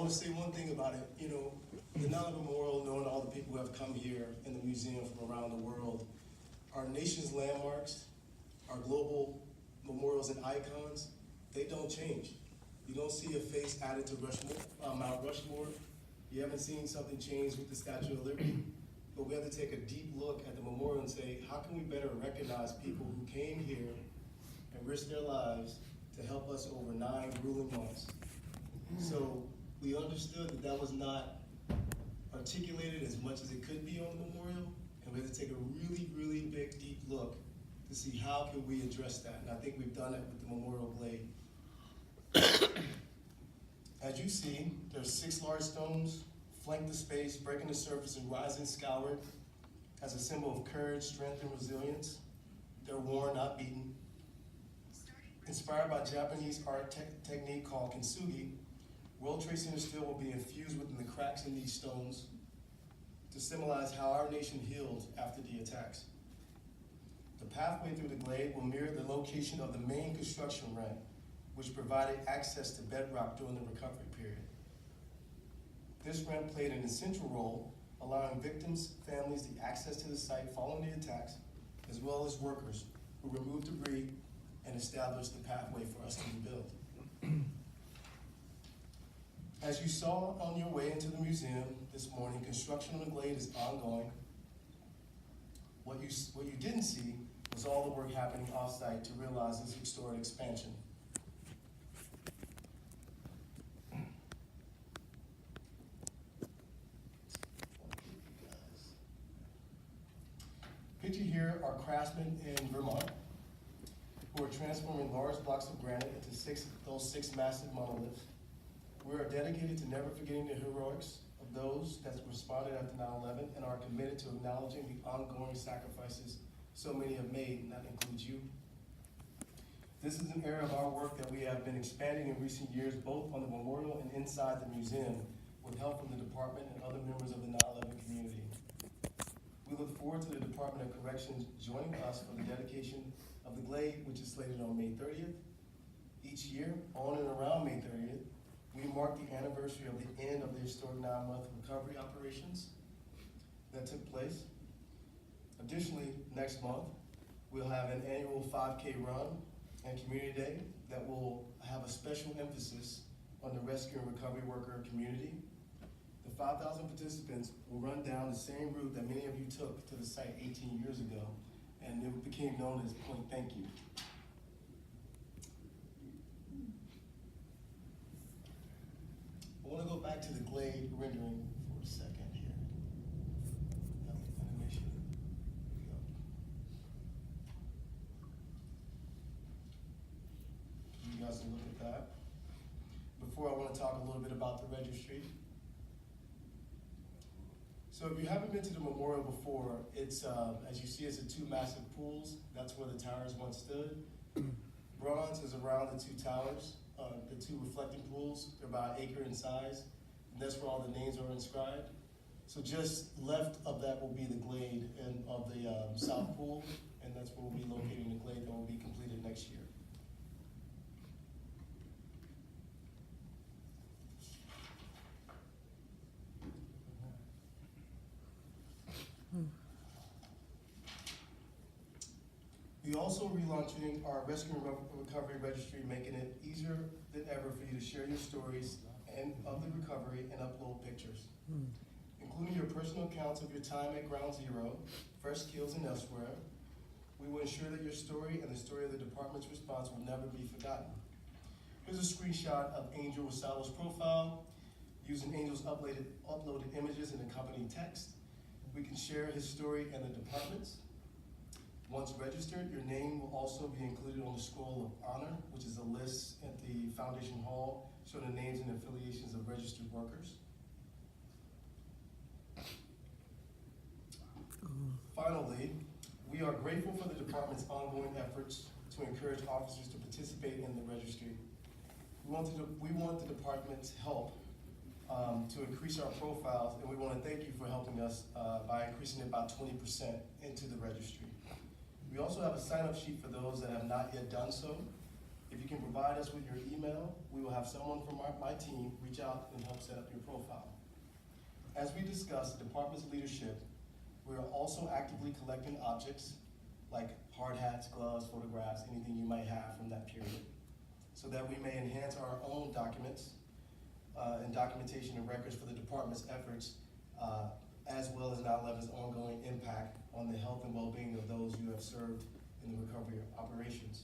want to say one thing about it. You know, the Nile Memorial, knowing all the people who have come here in the museum from around the world, our nation's landmarks, our global memorials and icons, they don't change. You don't see a face added to Mount Rushmore. You haven't seen something change with the Statue of Liberty. But we have to take a deep look at the memorial and say, how can we better recognize people who came here and risked their lives to help us over 9 grueling months? So we understood that that was not articulated as much as it could be on the memorial, and we had to take a really, really big, deep look to see how can we address that. And I think we've done it with the memorial glade. As you see, there's 6 large stones, flank the space, breaking the surface and rising skyward as a symbol of courage, strength, and resilience. They're worn, not beaten. Inspired by Japanese art technique called kintsugi, world trade center steel will be infused within the cracks in these stones to symbolize how our nation healed after the attacks. The pathway through the glade will mirror the location of the main construction ramp, which provided access to bedrock during the recovery period. This ramp played an essential role, allowing victims' families the access to the site following the attacks, as well as workers who removed debris and established the pathway for us to rebuild. As you saw on your way into the museum this morning, construction on the glade is ongoing. What you didn't see was all the work happening off-site to realize this historic expansion. Pictured here are craftsmen in Vermont who are transforming large blocks of granite into those six massive monoliths. We are dedicated to never forgetting the heroics of those that responded after 9/11 and are committed to acknowledging the ongoing sacrifices so many have made, and that includes you. This is an area of our work that we have been expanding in recent years, both on the memorial and inside the museum, with help from the department and other members of the 9/11 community. We look forward to the Department of Corrections joining us for the dedication of the glade, which is slated on May 30th. Each year, on and around May 30th, we mark the anniversary of the end of the historic 9-month recovery operations that took place. Additionally, next month, we'll have an annual 5K run and community day that will have a special emphasis on the rescue and recovery worker community. The 5,000 participants will run down the same route that many of you took to the site 18 years ago, and it became known as Point Thank You. I want to go back to the glade rendering for a second here. Animation. Here we go. You guys can look at that. Before, I want to talk a little bit about the registry. So if you haven't been to the memorial before, it's, as you see, it's 2 massive pools. That's where the towers once stood. Bronze is around the 2 towers. The 2 reflecting pools, they're about 1 acre in size, and that's where all the names are inscribed. So just left of that will be the glade and of the south pool, and that's where we'll be locating the glade that will be completed next year. We also relaunching our rescue and recovery registry, making it easier than ever for you to share your stories and of the recovery and upload pictures, including your personal accounts of your time at Ground Zero, first kills, and elsewhere. We will ensure that your story and the story of the department's response will never be forgotten. Here's a screenshot of Angel Rosalo's profile. Using Angel's uploaded images and accompanying text, we can share his story and the department's. Once registered, your name will also be included on the Scroll of Honor, which is a list at the Foundation Hall showing the names and affiliations of registered workers. Finally, we are grateful for the department's ongoing efforts to encourage officers to participate in the registry. We want the department's help to increase our profiles, and we want to thank you for helping us by increasing it about 20% into the registry. We also have a sign-up sheet for those that have not yet done so. If you can provide us with your email, we will have someone from my team reach out and help set up your profile. As we discussed, the department's leadership, we are also actively collecting objects like hard hats, gloves, photographs, anything you might have from that period, so that we may enhance our own documents and documentation and records for the department's efforts, as well as 9/11's ongoing impact on the health and well-being of those you have served in the recovery operations.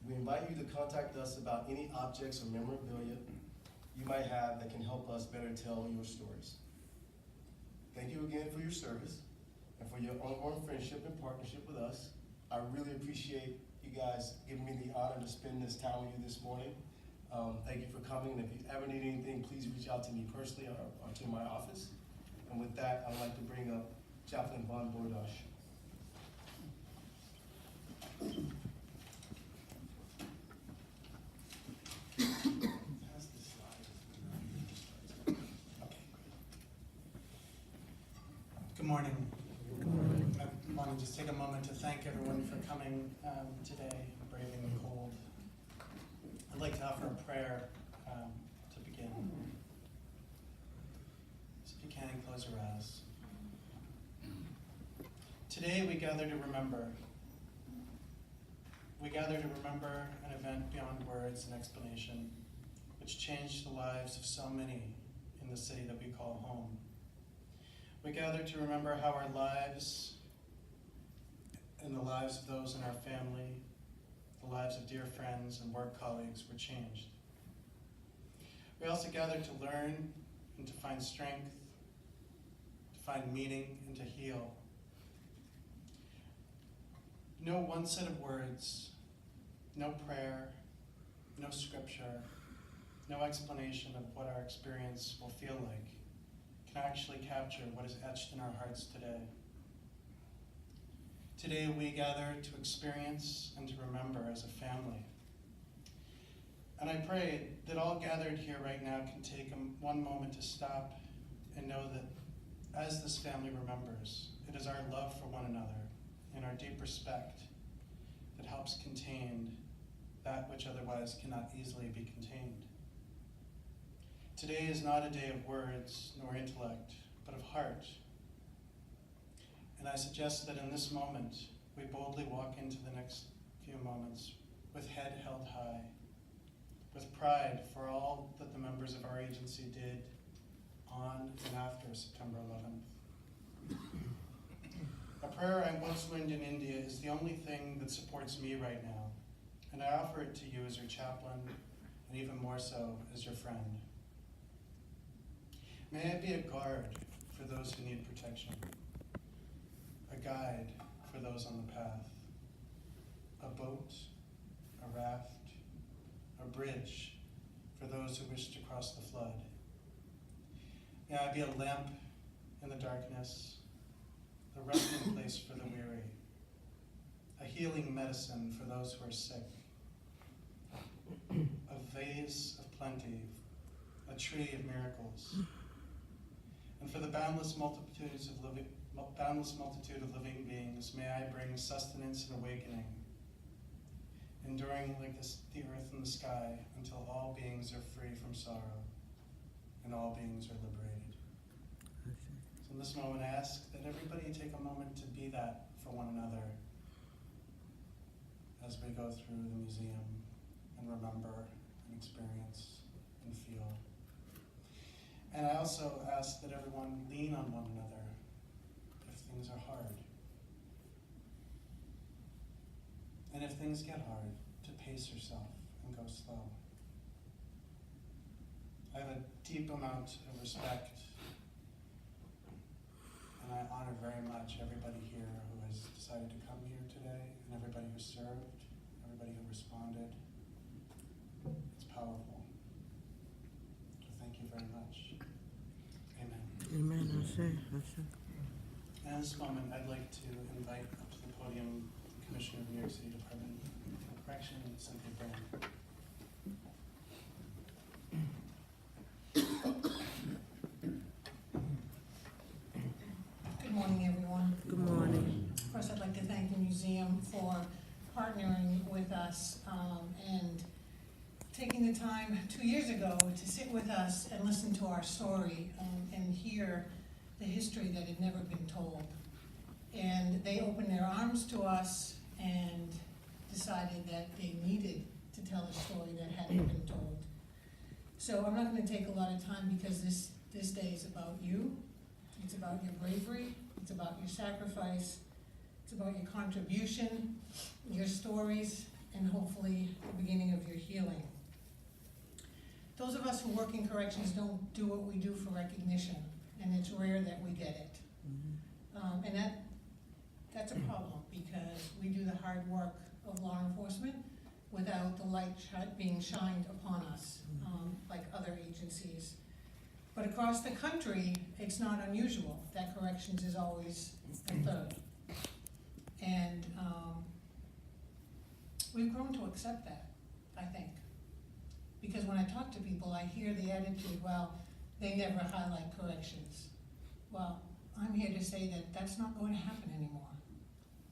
We invite you to contact us about any objects or memorabilia you might have that can help us better tell your stories. Thank you again for your service and for your ongoing friendship and partnership with us. I really appreciate you guys giving me the honor to spend this time with you this morning. Thank you for coming, and if you ever need anything, please reach out to me personally or to my office. And with that, I'd like to bring up Chaplain Von Bordosh. Good morning. Good morning. I want to just take a moment to thank everyone for coming today, braving the cold. I'd like to offer a prayer to begin. So if you can, close your eyes. Today we gather to remember. We gather to remember an event beyond words and explanation, which changed the lives of so many in the city that we call home. We gather to remember how our lives and the lives of those in our family, the lives of dear friends and work colleagues were changed. We also gather to learn and to find strength, to find meaning and to heal. No one set of words, no prayer, no scripture, no explanation of what our experience will feel like can actually capture what is etched in our hearts today. Today we gather to experience and to remember as a family. And I pray that all gathered here right now can take one moment to stop and know that as this family remembers, it is our love for one another and our deep respect that helps contain that which otherwise cannot easily be contained. Today is not a day of words nor intellect, but of heart. And I suggest that in this moment, we boldly walk into the next few moments with head held high, with pride for all that the members of our agency did on and after September 11th. A prayer I once learned in India is the only thing that supports me right now, and I offer it to you as your chaplain, and even more so as your friend. May I be a guard for those who need protection, a guide for those on the path, a boat, a raft, a bridge for those who wish to cross the flood. May I be a lamp in the darkness, a resting place for the weary, a healing medicine for those who are sick, a vase of plenty, a tree of miracles. And for the boundless multitude of living beings, may I bring sustenance and awakening, enduring like the earth and the sky until all beings are free from sorrow and all beings are liberated. So in this moment, I ask that everybody take a moment to be that for one another as we go through the museum and remember and experience and feel. And I also ask that everyone lean on one another if things are hard. And if things get hard, to pace yourself and go slow. I have a deep amount of respect, and I honor very much everybody here who has decided to come here today, and everybody who served, everybody who responded. It's powerful. So thank you very much. Amen. Amen. I say. And at this moment, I'd like to invite up to the podium the Commissioner of New York City Department of Correction, Cynthia Brown. Good morning, everyone. Good morning. First, I'd like to thank the museum for partnering with us taking the time 2 years ago to sit with us and listen to our story, and hear the history that had never been told. And they opened their arms to us and decided that they needed to tell a story that hadn't been told. So I'm not gonna take a lot of time because this day is about you. It's about your bravery, it's about your sacrifice, it's about your contribution, your stories, and hopefully the beginning of your healing. Those of us who work in corrections don't do what we do for recognition, and it's rare that we get it. And that's a problem, because we do the hard work of law enforcement without the light being shined upon us, like other agencies. But across the country, it's not unusual that corrections is always the third. And we've grown to accept that, I think. Because when I talk to people, I hear the attitude, well, they never highlight corrections. Well, I'm here to say that that's not going to happen anymore.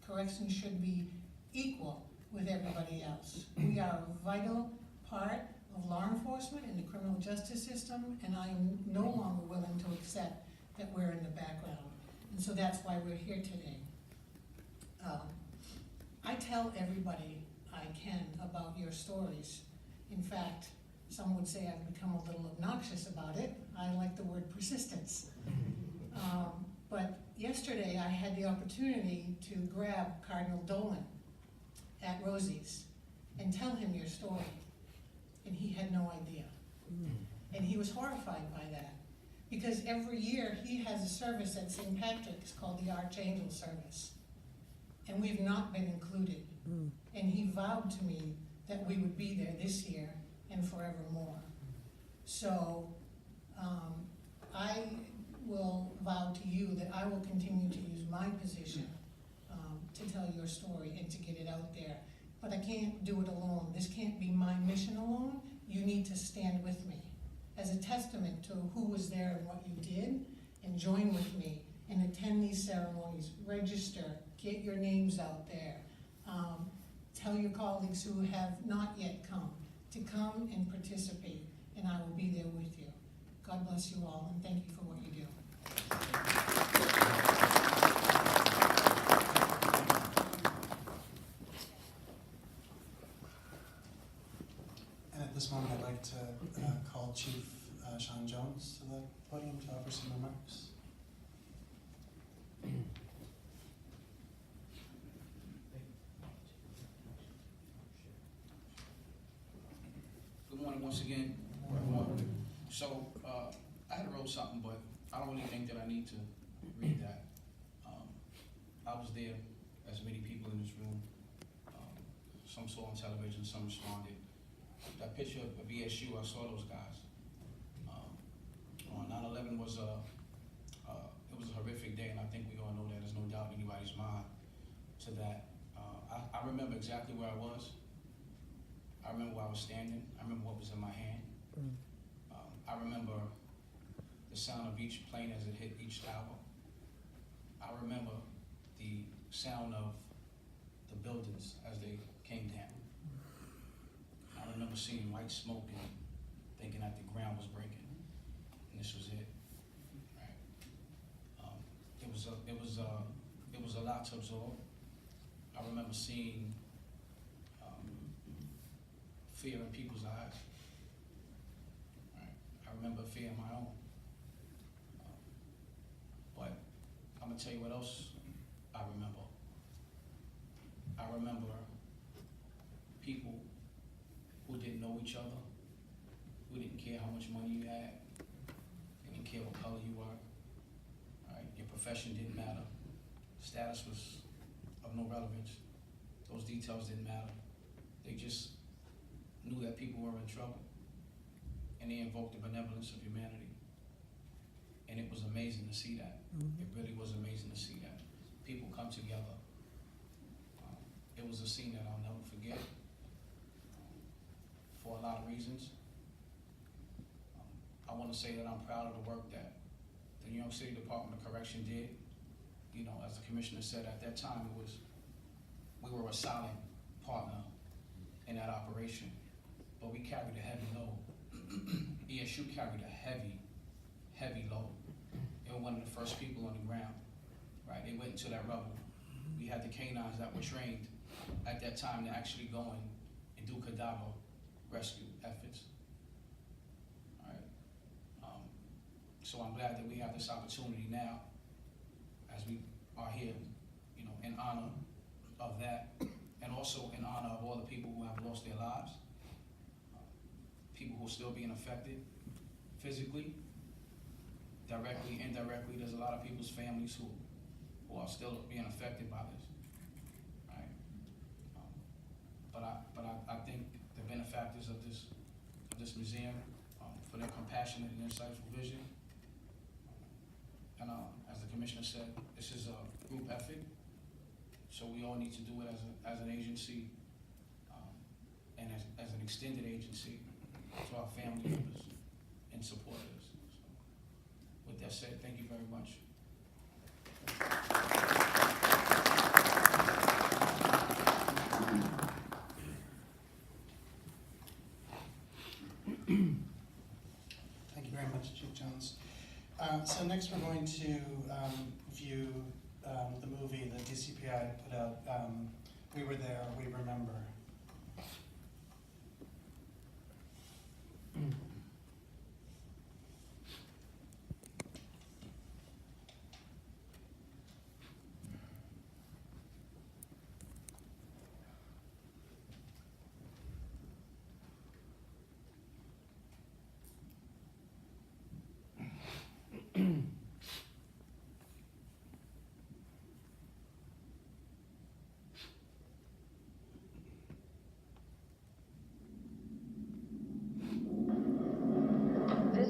Corrections should be equal with everybody else. We are a vital part of law enforcement and the criminal justice system, and I am no longer willing to accept that we're in the background. And so that's why we're here today. I tell everybody I can about your stories. In fact, some would say I've become a little obnoxious about it. I like the word persistence. But yesterday I had the opportunity to grab Cardinal Dolan at Rosie's and tell him your story. And he had no idea. And he was horrified by that. Because every year he has a service at St. Patrick's called the Archangel Service. And we've not been included. And he vowed to me that we would be there this year and forevermore. So I will vow to you that I will continue to use my position to tell your story and to get it out there. But I can't do it alone. This can't be my mission alone. You need to stand with me as a testament to who was there and what you did, and join with me and attend these ceremonies, register, get your names out there. Tell your colleagues who have not yet come to come and participate, and I will be there with you. God bless you all, and thank you for what you do. And at this moment, I'd like to call Chief Sean Jones to the podium to offer some remarks. Good morning once again. So I had wrote something, but I don't really think that I need to read that. I was there, as many people in this room. Some saw on television, some responded. That picture of VSU, I saw those guys. 9/11 was it was a horrific day, and I think we all know that. There's no doubt in anybody's mind to that. I remember exactly where I was. I remember where I was standing. I remember what was in my hand. I remember the sound of each plane as it hit each tower. I remember the sound of the buildings as they came down. I remember seeing white smoke and thinking that the ground was breaking, and this was it. Right? It was a lot to absorb. I remember seeing fear in people's eyes. Right? I remember fear in my own. But I'm gonna tell you what else I remember. I remember people who didn't know each other, who didn't care how much money you had, they didn't care what color you were. Right? Your profession didn't matter. Status was of no relevance. Those details didn't matter. They just knew that people were in trouble, and they invoked the benevolence of humanity. And it was amazing to see that. It really was amazing to see that. People come together. It was a scene that I'll never forget for a lot of reasons. I want to say that I'm proud of the work that the New York City Department of Correction did. You know, as the commissioner said, at that time, we were a silent partner in that operation. but we carried a heavy load. ESU carried a heavy load. They were one of the first people on the ground, right? They went into that rubble. We had the canines that were trained at that time to actually go in and do cadaver rescue efforts. All right. So I'm glad that we have this opportunity now, as we are here, you know, in honor of that, and also in honor of all the people who have lost their lives, people who are still being affected physically, directly, indirectly. There's a lot of people's families who are still being affected by this, right? But I think the benefactors of this museum, for their compassionate and insightful vision, and as the commissioner said, this is a group effort, so we all need to do it as an agency, and as an extended agency to our family members and supporters. So, with that said, thank you very much. Thank you very much, Chief Jones. So next we're going to view the movie that DCPI put out, We Were There, We Remember.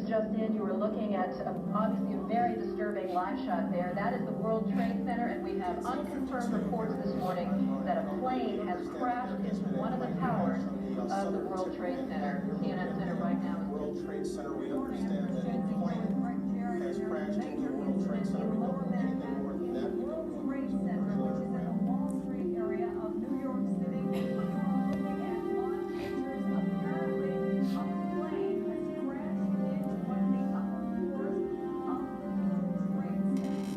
Just in, you were looking at obviously a very disturbing live shot there. That is the World Trade Center, and we have unconfirmed reports this morning that a plane has crashed into one of the towers of the World Trade Center. CNN Center right now. World Trade Center, we understand that the plane has crashed into the World Trade Center. We don't know anything more than that. We don't know Trade Center, which is in the Wall Street area of New York City. Looking at live pictures, apparently a plane has crashed into one of the upper floors of the World Trade Center.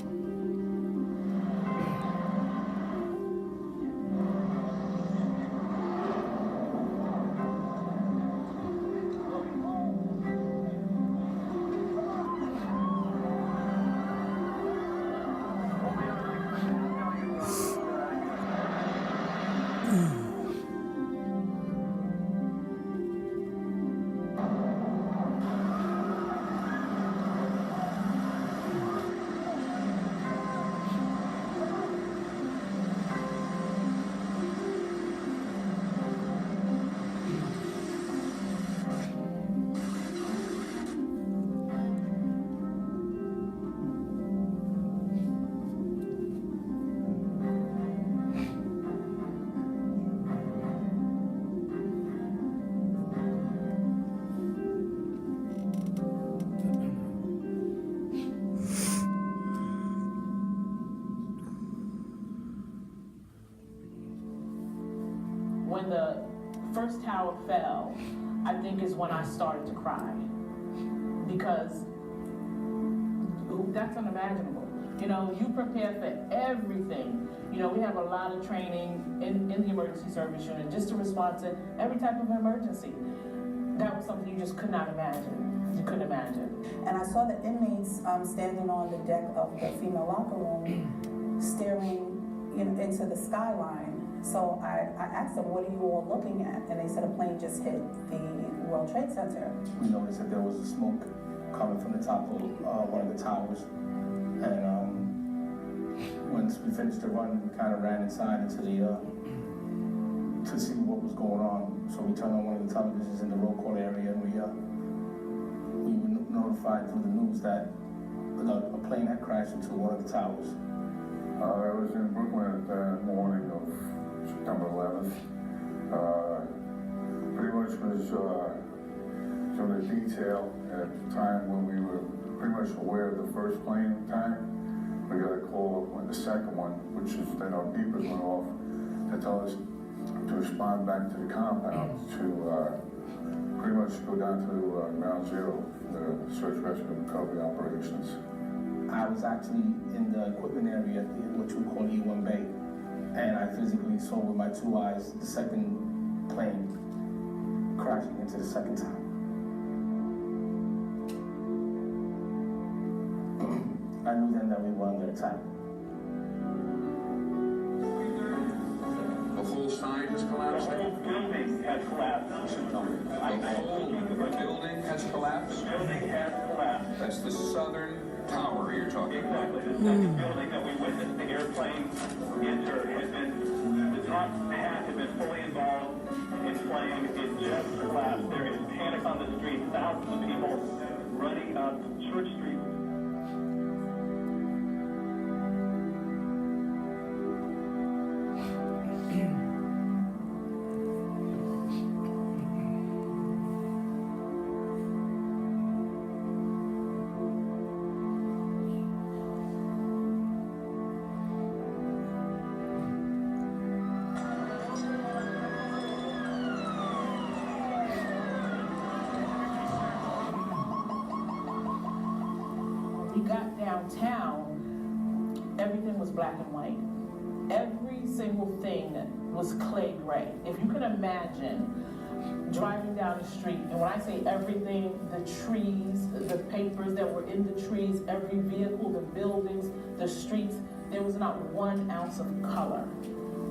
When the first tower fell, I think is when I started to cry, because that's unimaginable. You know, you prepare for everything. You know, we have a lot of training in the emergency service unit just to respond to every type of emergency. That was something you just could not imagine. You couldn't imagine. And I saw the inmates standing on the deck of the female locker room, staring into the skyline. So I asked them, what are you all looking at? And they said a plane just hit the World Trade Center. We noticed that there was a smoke coming from the top of one of the towers. And once we finished the run, we kind of ran inside into the, to see what was going on. So we turned on one of the televisions in the roll call area, and we were notified through the news that a plane had crashed into one of the towers. I was in Brooklyn the morning of September 11th. Pretty much was some of the detail at the time when we were pretty much aware of the first plane time. We got a call when the second one, which is then our beepers went off to tell us to respond back to the compound to pretty much go down to ground zero, the search, rescue, and recovery operations. I was actually in the equipment area, which we call E1 Bay, and I physically saw with my 2 eyes the second plane crashing into the second tower. I knew then that we were under attack. The whole side has collapsed? The whole building has collapsed. The whole building has collapsed? The building has collapsed. That's the southern tower you're talking about? Exactly. The second building that we witnessed the airplane enter had been, the top half had been fully involved in flame. It just collapsed. There is panic on the street. Thousands of people running up Church Street. We got downtown, everything was black and white. Every single thing was clay gray. If you can imagine driving down the street, and when I say everything, the trees, the papers that were in the trees, every vehicle, the buildings, the streets, there was not 1 ounce of color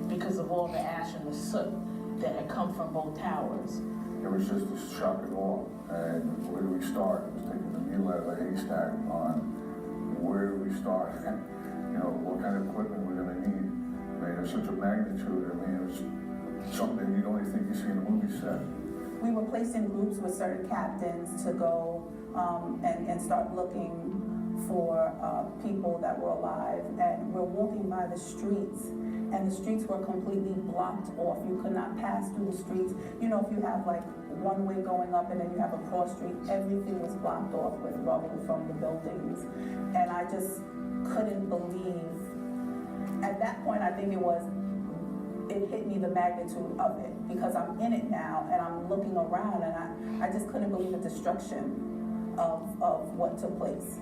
because of all the ash and the soot that had come from both towers. It was just a shock and awe. And where do we start? It was taking the needle out of a haystack on where do we start? You know, what kind of equipment we're gonna need. I mean, there's such a magnitude. I mean, it was something you don't even think you see in a movie set. We were placed in groups with certain captains to go and start looking for people that were alive. And we're walking by the streets, and the streets were completely blocked off. You could not pass through the streets. You know, if you have like one way going up and then you have a cross street, everything was blocked off with rubble from the buildings. And I just couldn't believe, at that point, I think it hit me the magnitude of it, because I'm in it now and I'm looking around, and I just couldn't believe the destruction of what took place.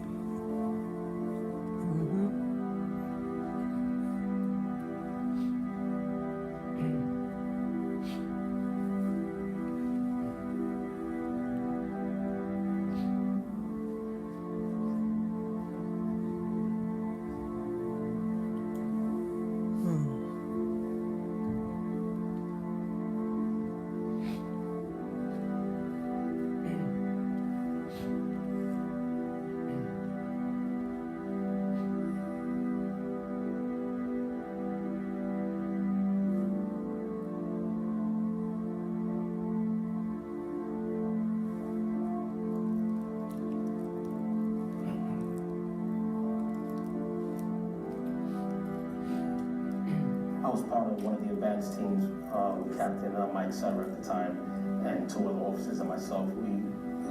I was part of one of the advanced teams with Captain Mike Sarah at the time, and 2 other officers and myself. We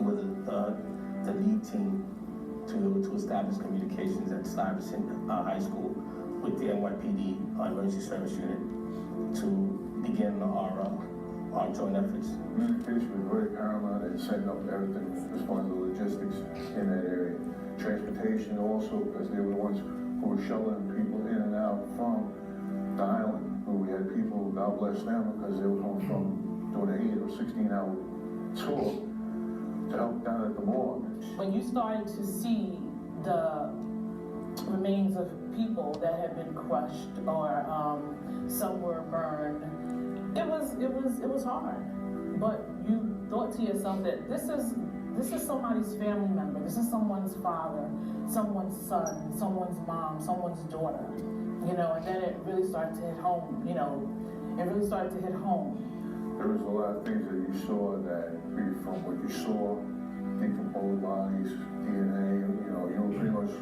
were the lead team to establish communications at Stuyvesant High School with the NYPD Emergency Service Unit to begin our joint efforts. Communication was very paramount in setting up everything as far as the logistics in that area. Transportation also, because they were the ones who were shuttling people in and out from the island, where we had people, God bless them, because they were coming from doing an 8 or 16-hour tour to help down at the morgue. When you started to see the remains of people that had been crushed or some were burned, it was hard. But you thought to yourself that this is somebody's family member, this is someone's father, someone's son, someone's mom, someone's daughter. You know, and then it really started to hit home, you know, it really started to hit home. There was a lot of things that you saw that, from what you saw, decomposed bodies, DNA, you know, you were pretty much,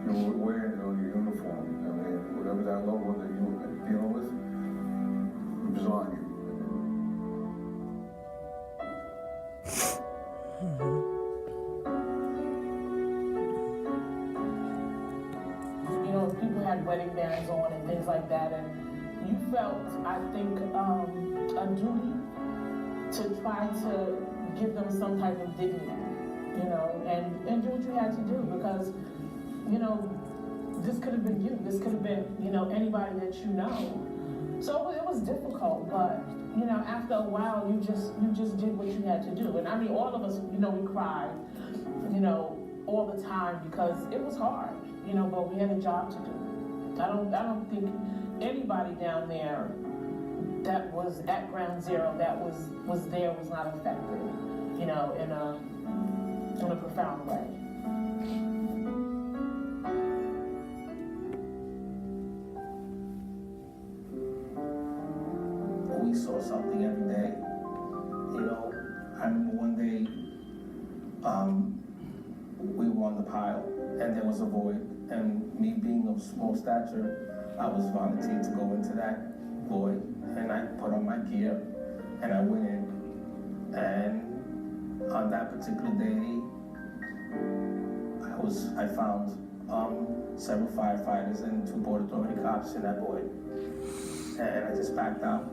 you were wearing it on your uniform. I mean, whatever that loved one that you were dealing with, it was on you. You know, people had wedding bands on and things like that, and you felt, I think, a duty to try to give them some type of dignity, you know, and do what you had to do, because, you know, this could have been you, this could have been, you know, anybody that you know. So it was difficult, but, you know, after a while, you just did what you had to do. And I mean, all of us, you know, we cried, you know, all the time, because it was hard, you know, but we had a job to do. I don't think anybody down there that was at ground zero, that was not affected, you know, in a profound way. We saw something every day. You know, I remember one day, we were on the pile and there was a void, and me being of small stature, I was volunteered to go into that void, and I put on my gear and I went in, and on that particular day, I found several firefighters and 2 Port Authority cops in that void, and I just backed out.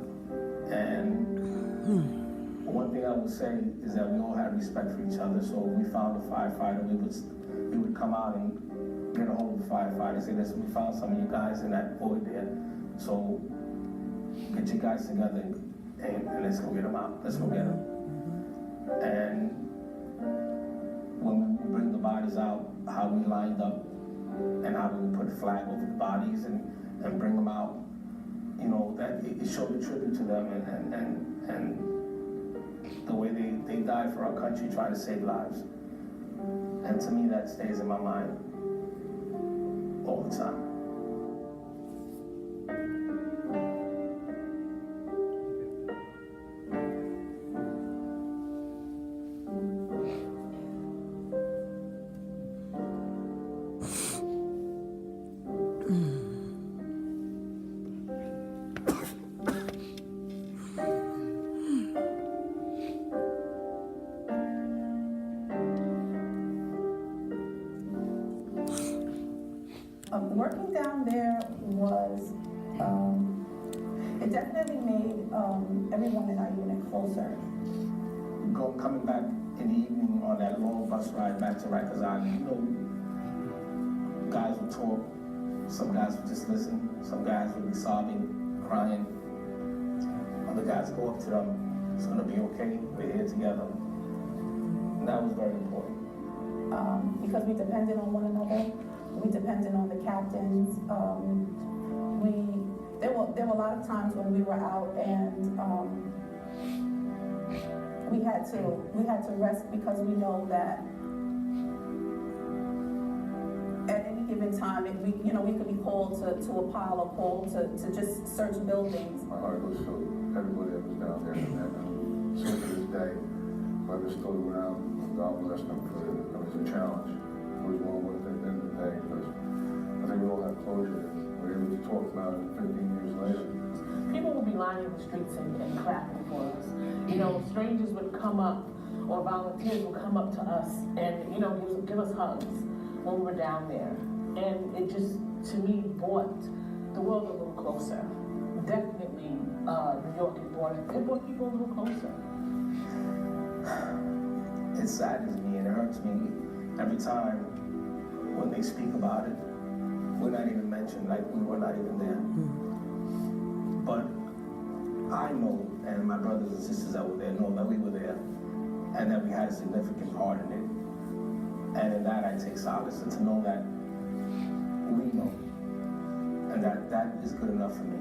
And one thing I would say is that we all had respect for each other. So if we found a firefighter, we would come out and get a hold of the firefighter and say, listen, we found some of you guys in that void there. So get your guys together and let's go get them out. Let's go get them. And when we bring the bodies out, how we lined up and how we would put a flag over the bodies and bring them out, you know, that it showed a tribute to them and the way they died for our country, trying to save lives. And to me, that stays in my mind all the time. Working down there was, it definitely made everyone in our unit closer. Coming back in the evening on that long bus ride back to Rikers Island, you know, guys would talk, some guys would just listen, some guys would be sobbing, crying. Other guys go up to them, it's gonna be okay, we're here together. And that was very important. Because we depended on one another. We depended on the captains. There were a lot of times when we were out and we had to rest, because we know that at any given time, we could be called to a pile or called to just search buildings. My heart goes to everybody that was down there, and still to this day, whoever's still around, God bless them, for it was a challenge. It was one with it at the end of the day, because I think we all have closure. We're able to talk about it 15 years later. People would be lining the streets and clapping for us. You know, strangers would come up, or volunteers would come up to us and, you know, give us hugs when we were down there. And it just, to me, brought the world a little closer. Definitely, New York, it brought people a little closer. It saddens me and it hurts me every time when they speak about it. We're not even mentioned, like we were not even there. But I know, and my brothers and sisters that were there know that we were there, and that we had a significant part in it. And in that I take solace, and to know that we know, and that is good enough for me.